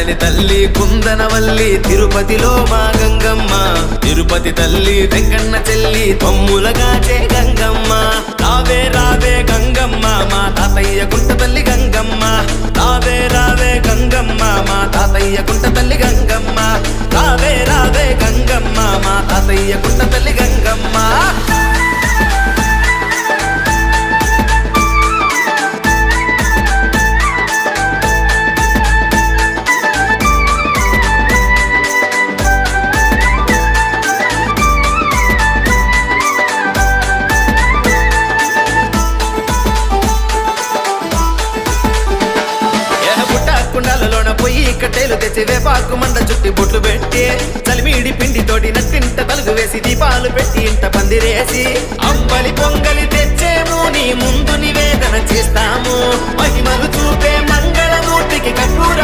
ధరణి తల్లి కుందనవల్లి తిరుపతిలో మా గంగమ్మ తిరుపతి తల్లి వెంకన్న చెల్లి తమ్ములగాచే గంగమ్మ రావే రావే గంగమ్మ మా తాతయ్య గుంట తల్లి గంగమ్మ రావే రావే గంగమ్మ మా తాతయ్య గుంట తల్లి గంగమ్మ రావే రావే గంగమ్మ మా తాతయ్య గుంట తల్లి గంగమ్మ కుండాలలోన పొయ్యి కట్టెలు తెచ్చి వేపాకు మండ చుట్టి బొట్లు పెట్టి చలిమీడి పిండి తోటి నట్టింట తలుగు వేసి దీపాలు పెట్టి ఇంట పందిరేసి అంబలి పొంగలి తెచ్చేము నీ ముందు నివేదన చేస్తాము మహిమలు చూపే మంగళమూర్తికి కర్పూర